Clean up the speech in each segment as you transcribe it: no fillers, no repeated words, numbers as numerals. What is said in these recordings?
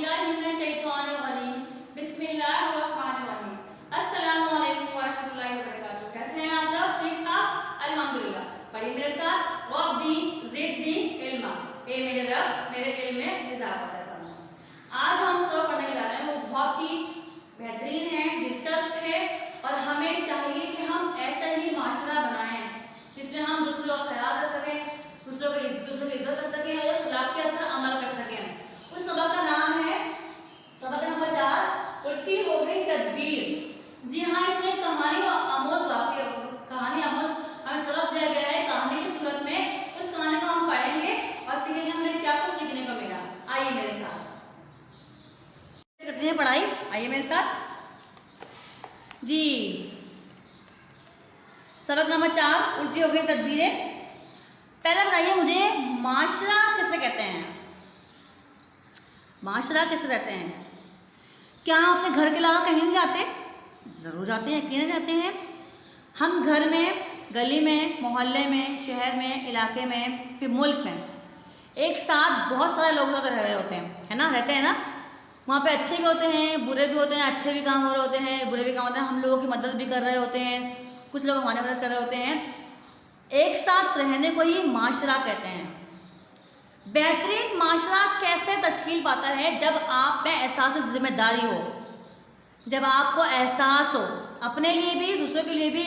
बिस्मिल्लाहिर्रहमानिर्रहीम। बिस्मिल्लाहिर्रहमानिर्रहीम। अस्सलामु अलैकुम वरहमतुल्लाहि वबरकातुहू। कैसे हैं आप सब? ठीक ठाक? अल्हम्दुलिल्लाह। पढ़िए मेरे साथ, रब्बी ज़िदनी इल्मा, ए मेरे रब मेरे इल्म में इजाफा फरमा। आज हम सब पढ़ने जा रहे हैं वो बहुत ही बेहतरीन है, दिलचस्प है और हमें चाहिए कि हम ऐसा ही माशरा बनाएं जिसमें हम दूसरों का ख्याल रख सकें, दूसरों की इज्जत कर सकें और अखलाकियत पर अमल कर सकें। उस सबक का नाम है सबक नंबर 4, उल्टी हो गई तदबीर। जी हाँ, इसमें कहानी आमोज वाक़या हमें सबक दिया गया है कहानी की सूरत में। उस कहानी को हम पढ़ेंगे और सीखेंगे हमें क्या कुछ सीखने को मिला। आइए मेरे साथ करते हैं पढ़ाई, आइए मेरे साथ जी। सबक नंबर 4, उल्टी हो गई तदबीरें। पहले बताइए मुझे, माशरा किसे कहते हैं? माशरा किसे कहते हैं? क्या हम अपने घर के अलावा कहीं नहीं जाते? ज़रूर जाते हैं, यकीनन जाते हैं। हम घर में, गली में, मोहल्ले में, शहर में, इलाके में, फिर मुल्क में एक साथ बहुत सारे लोग रह रहे होते हैं, है ना, रहते हैं ना। वहाँ पे अच्छे भी होते हैं, बुरे भी होते हैं, अच्छे भी काम हो रहे होते हैं, बुरे भी काम होते हैं। हम लोगों की मदद भी कर रहे होते हैं, कुछ लोग हमारी मदद कर रहे होते हैं। एक साथ रहने को ही माशरा कहते हैं। बेहतरीन माशरा कैसे तश्कील पाता है? जब आप में एहसास जिम्मेदारी हो, जब आपको एहसास हो अपने लिए भी दूसरों के लिए भी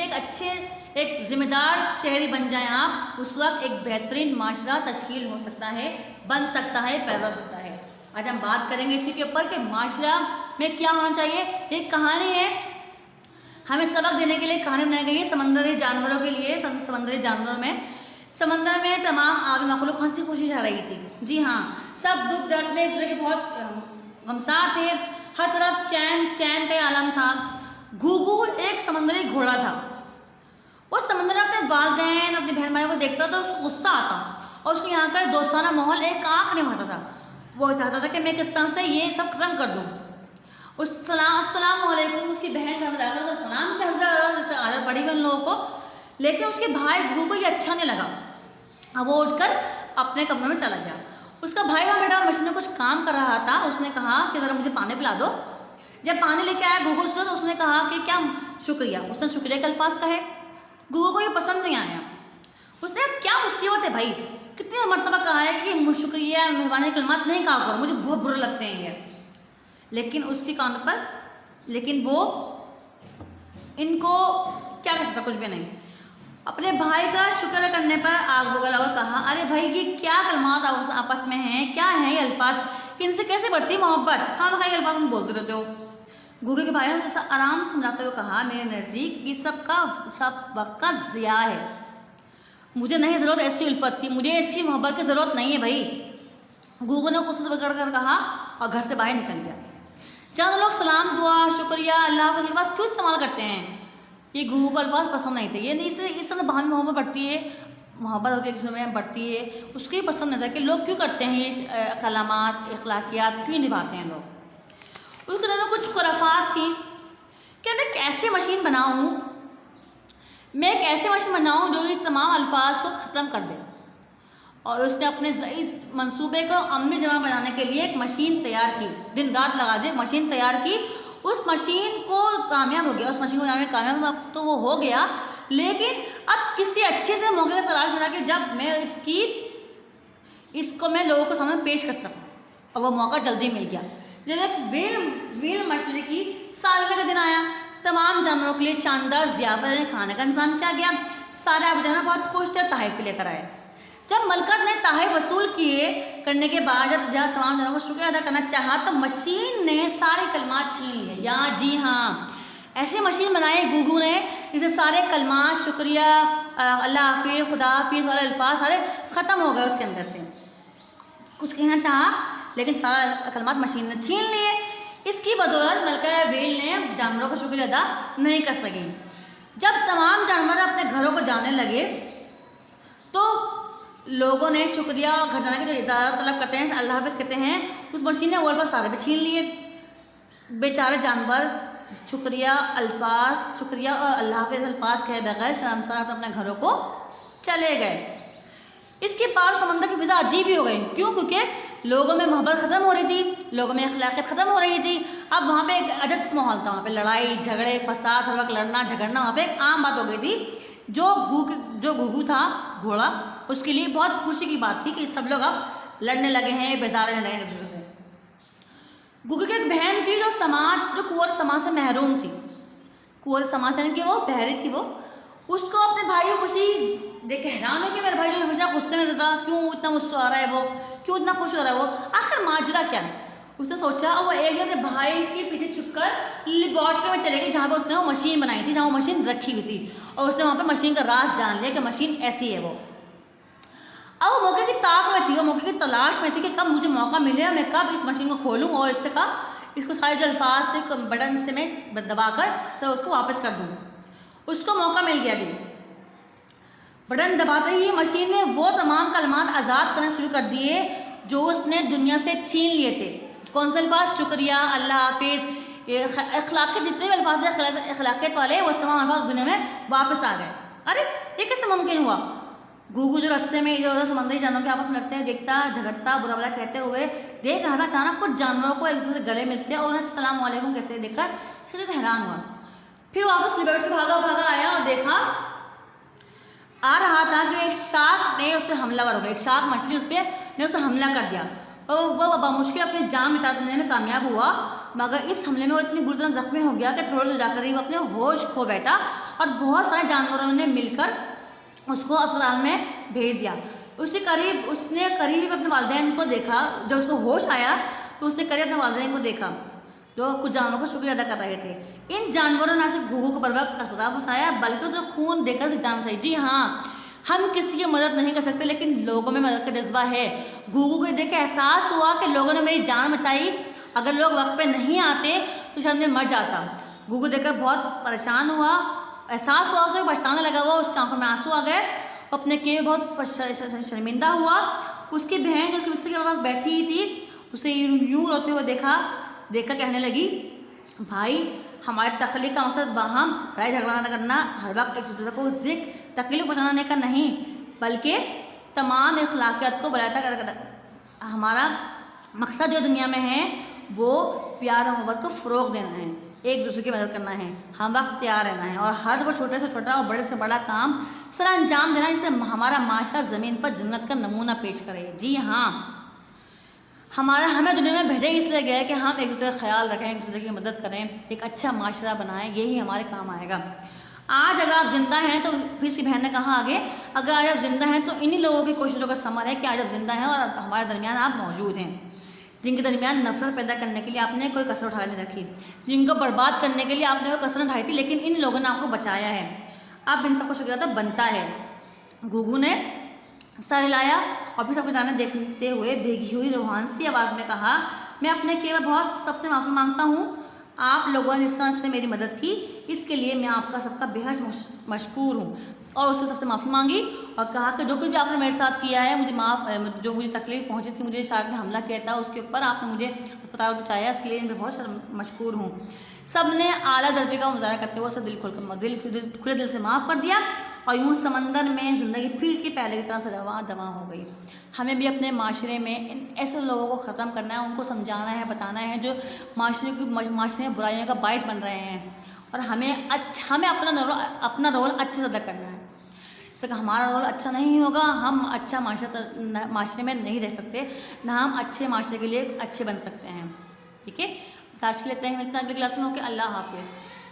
एक जिम्मेदार शहरी बन जाएं आप, उस वक्त एक बेहतरीन माशरा तश्कील हो सकता है, बन सकता है, पैदा हो सकता है। आज हम बात करेंगे इसी के ऊपर कि माशरा में क्या होना चाहिए। एक कहानी है, हमें सबक देने के लिए कहानी बनाई गई है समंदरी जानवरों के लिए। समंदरी जानवरों में, समंदर में तमाम आदमी मखलूक हंसी खुशी जा रही थी। जी हाँ, सब दुख दर्द में एक दूसरे के बहुत गमसार थे। हर तरफ चैन का आलम था। घूघू एक समंदरी घोड़ा था। उस समंदर में अपने वालिदैन, अपने बहन भाइयों को देखता तो उसको गुस्सा आता और उसके यहाँ का दोस्ताना माहौल एक आँख निभाता था। वो चाहता था कि मैं किस तरह से ये सब खत्म कर दूँ। अस्सलामु अलैकुम उसकी बहन घर में दाखिल तो सलाम कहता, जैसे आदत पड़ी हुई उन लोगों को। लेकिन उसके भाई घूघू को ये अच्छा नहीं लगा। अब वो उठकर अपने कमरे में चला गया। उसका भाई वहाँ बैठा मशीन में कुछ काम कर रहा था। उसने कहा कि ज़रा मुझे पानी पिला दो। जब पानी लेके आया घूघू उसने, तो उसने कहा कि क्या शुक्रिया। उसने शुक्रिया के अल्फाज कहे। घूघू को ये पसंद नहीं आया। उसने क्या मुसीबत है भाई, कितनी मरतबा कहा है कि शुक्रिया मेहरबानी कलमात नहीं कहा करो, मुझे बहुत बुरे लगते हैं ये। लेकिन उसके कान पर, लेकिन वो इनको क्या कर सकता, कुछ भी नहीं। अपने भाई का शुक्र करने पर आग बगला और कहा, अरे भाई ये क्या कलमात आपस में हैं, क्या हैं ये अल्फाज, इनसे कैसे बढ़ती मोहब्बत, खामखा ये अल्फाज तुम बोलते रहते हो। घूघू के भाई ने आराम से समझाते हुए कहा, मेरे नज़दीक ये सब वक्त का ज़िया है। मुझे नहीं ज़रूरत ऐसी उल्फत की, मुझे इसकी मोहब्बत की ज़रूरत नहीं है भाई। घूघू ने कुछ पकड़ कर कहा और घर से बाहर निकल गया। जहाँ लोग सलाम, दुआ, शुक्रिया, अल्लाह के अल्फाज क्यों इस्तेमाल करते हैं? ये घूघू को अल्फाज पसंद नहीं थे। ये नहीं, इस तरह बहाने मोहब्बत बढ़ती है, मोहब्बत होकर एक दूसरे में बढ़ती है। उसको ही पसंद नहीं था कि लोग क्यों करते हैं ये कलामात, अखलाकियात क्यों निभाते हैं लोग। उसके दिल में कुछ खुराफात थी कि मैं कैसे मशीन बनाऊँ, जो इस तमाम अल्फाज को ख़त्म कर दे। और उसने अपने इस मंसूबे को अमली जमा बनाने के लिए एक मशीन तैयार की, दिन रात लगा दी, मशीन तैयार की। उस मशीन को कामयाब हो गया, उस मशीन को कामयाब तो वो हो गया। लेकिन अब किसी अच्छे से मौके का तलाश बना के जब मैं इसको मैं लोगों को सामने पेश कर सकूँ, और वो मौका जल्दी मिल गया। जब एक व्हेल मछली की सालगिरह का दिन आया, तमाम जानवरों के लिए शानदार ज़ियाफत खाने का इंतजाम किया गया। सारे आबिद बहुत खुश थे, तोहफे लेकर आए। जब मलकत ने तोहफे वसूल करने के बाद जब तमाम जानवरों को शुक्रिया अदा करना चाहा, तो मशीन ने सारे कलमात छीन लिए। या जी हाँ, ऐसी मशीन बनाई घूघू ने जिसे सारे कलमात, शुक्रिया, अल्लाह हाफिज़, खुदा हाफिज़ वाले अल्फाज सारे ख़त्म हो गए उसके अंदर से। कुछ कहना चाहा लेकिन सारा कलमात मशीन ने छीन लिए। इसकी बदौलत मलका व्हेल ने जानवरों का शुक्रिया अदा नहीं कर सकी। जब तमाम जानवर अपने घरों को जाने लगे तो लोगों ने शुक्रिया और घर जाने की जो इजाज़त तलब करते हैं, अल्लाह हाफ़िज़ कहते हैं, उस मशीन ने वो अल्फाज सारे भी छीन लिए। बेचारे जानवर शुक्रिया और अल्लाह हाफ़िज़ अल्फाज कहे बगैर शर्मसार अपने घरों को चले गए। इसके पार समंदर की फिजा अजीब ही हो गई। क्यों? क्योंकि لوگوں میں محبت ختم ہو رہی تھی، لوگوں میں اخلاقیت ختم ہو رہی تھی. اب وہاں پہ ایک اجس ماحول تھا، وہاں پہ لڑائی جھگڑے فساد، ہر وقت لڑنا جھگڑنا وہاں پہ ایک عام بات ہو گئی تھی. جو گھوگھو تھا گھوڑا، اس کے لیے بہت خوشی کی بات تھی کہ سب لوگ اب لڑنے لگے ہیں، بیزار رہنے لگے ہیں ایک دوسرے سے. گھوگھو کی ایک بہن تھی جو کنور سماج سے محروم تھی. کنور سماج سے یعنی کہ وہ بہری تھی. وہ اس کو اپنے بھائی کی خوشی دیکھ کے حیران ہو کہ میرا بھائی جو ہمیشہ غصے میں رہتا کیوں اتنا مسکرا رہا ہے، وہ کیوں اتنا خوش ہو رہا ہے، وہ آخر ماجرا کیا ہے. اس نے سوچا اور وہ ایک دن اپنے بھائی کے پیچھے چھپ کر لیبارٹری میں چلے گئی جہاں پہ اس نے وہ مشین بنائی تھی، جہاں وہ مشین رکھی ہوئی تھی، اور اس نے وہاں پہ مشین کا راز جان لیا کہ مشین ایسی ہے. وہ اب وہ موقع کی طاق میں تھی، وہ موقع کی تلاش میں تھی کہ کب مجھے موقع ملے اور میں کب اس مشین کو کھولوں اور اس سے اس کو سارے جو الفاظ سے بٹن سے میں دبا کر اس کو واپس کر دوں. اس کو موقع مل گیا جی. بٹن دباتے ہی مشین نے وہ تمام کلمات آزاد کرنا شروع کر دیے جو اس نے دنیا سے چھین لیے تھے. کون سے الفاظ؟ شکریہ، اللہ حافظ، اخلاقی جتنے بھی الفاظ ہیں اخلاقیت والے، وہ تمام الفاظ دنیا میں واپس آ گئے. ارے یہ کیسے ممکن ہوا؟ گھوگھو جو راستے میں ادھر ادھر سمندری جانوروں کے آپس میں لڑتے ہیں دیکھتا، جھگڑتا، برا بھلا کہتے ہوئے دیکھ رہا تھا. اچانک کچھ جانوروں کو ایک دوسرے سے گلے ملتے اور انہیں السلام علیکم کہتے دیکھ کر شدید حیران ہوا. پھر واپس لیبرٹری بھاگا آیا اور دیکھا آ رہا تھا کہ ایک شارک نے اس پہ حملہ ور ہو گیا. ایک شارک مچھلی اس پہ حملہ کر دیا اور وہ بمشکل اپنی جان مٹا دینے میں کامیاب ہوا. مگر اس حملے میں وہ اتنی بری طرح زخمی ہو گیا کہ تھوڑے دور جا کر ہی وہ اپنے ہوش کھو بیٹھا اور بہت سارے جانوروں نے مل کر اس کو اسپتال میں بھیج دیا. اس نے قریب اپنے والدین کو دیکھا. جب اس کو ہوش آیا تو اس نے قریب اپنے والدین کو دیکھا جو کچھ جانوروں کو شکریہ ادا کر رہے تھے. ان جانوروں نے نہ صرف گھوگھو کو بر وقت اسپتال پہنچایا بلکہ اسے خون دے کر جان بچائی. جی ہاں، ہم کسی کی مدد نہیں کر سکتے لیکن لوگوں میں مدد کا جذبہ ہے. گھوگھو کو دیکھ کے احساس ہوا کہ لوگوں نے میری جان بچائی، اگر لوگ وقت پہ نہیں آتے تو شاید میں مر جاتا. گھوگھو دیکھ کر بہت پریشان ہوا، احساس ہوا، اسے پچھتانے لگا. وہ اس کی آنکھوں میں آنسو آ گئے، وہ اپنے کیے بہت شرمندہ ہوا. اس کی بہن جو بستر کے پاس بیٹھی ہی تھی اسے یوں روتے ہوئے دیکھ کر کہنے لگی، بھائی ہمارے تخلیق کا مقصد باہم لڑائی جھگڑا نہ کرنا، ہر وقت ایک دوسرے کو تکلیف پہنچانے کا نہیں بلکہ تمام اخلاقیات کو بلائے تک ہمارا مقصد جو دنیا میں ہے وہ پیار اور محبت کو فروغ دینا ہے، ایک دوسرے کی مدد کرنا ہے، ہم وقت تیار رہنا ہے اور ہر وہ چھوٹے سے چھوٹا اور بڑے سے بڑا کام سر انجام دینا جس سے ہمارا معاشرہ زمین پر جنت کا نمونہ پیش کرے. جی ہاں، ہمیں دنیا میں بھیجا اس لیے گیا ہے کہ ہم ایک دوسرے کا خیال رکھیں، ایک دوسرے کی مدد کریں، ایک اچھا معاشرہ بنائیں، یہی ہمارے کام آئے گا. آج اگر آپ زندہ ہیں تو پھر اس کی بہن نے کہا آگے، اگر آج آپ زندہ ہیں تو انہی لوگوں کی کوششوں کا ثمر ہے کہ آج آپ زندہ ہیں اور ہمارے درمیان آپ موجود ہیں، جن کے درمیان نفرت پیدا کرنے کے لیے آپ نے کوئی کسر اٹھا نہیں رکھی، جن کو برباد کرنے کے لیے آپ نے کوئی کسر اٹھائی تھی لیکن ان لوگوں نے آپ کو بچایا ہے. اب ان سب کو شکریہ ادا بنتا ہے. گھوگھو نے سر ہلایا اور پھر سب کو جانے دیکھتے ہوئے بھیگی ہوئی روحان سی آواز میں کہا، میں اپنے کیے بہت سب سے معافی مانگتا ہوں. آپ لوگوں نے جس طرح سے میری مدد کی اس کے لیے میں آپ کا سب کا بےحد مشکور ہوں. اور اس سے سب سے معافی مانگی اور کہا کہ جو کچھ بھی آپ نے میرے ساتھ کیا ہے، جو مجھے تکلیف پہنچی تھی، مجھے شارک نے حملہ کیا تھا، اس کے اوپر آپ نے مجھے اسپتال پہنچایا، اس کے لیے میں بہت مشکور ہوں. سب نے اعلیٰ درجے کا مظاہرہ کرتے ہوئے اسے کھلے دل سے معاف کر دیا اور یوں سمندر میں زندگی پھر کی پہلے کی طرح سے دواں ہو گئی. ہمیں بھی اپنے معاشرے میں ان ایسے لوگوں کو ختم کرنا ہے، ان کو سمجھانا ہے، بتانا ہے جو معاشرے میں برائیوں کا باعث بن رہے ہیں اور ہمیں اپنا رول اچھے سے ادا کرنا ہے. جب تک ہمارا رول اچھا نہیں ہوگا ہم اچھا معاشرے میں نہیں رہ سکتے، نہ ہم اچھے معاشرے کے لیے اچھے بن سکتے ہیں. ٹھیک ہے، آج کے لیے اتنا ہی، ملتے ہیں اگلی کلاس میں. اوکے، اللہ حافظ.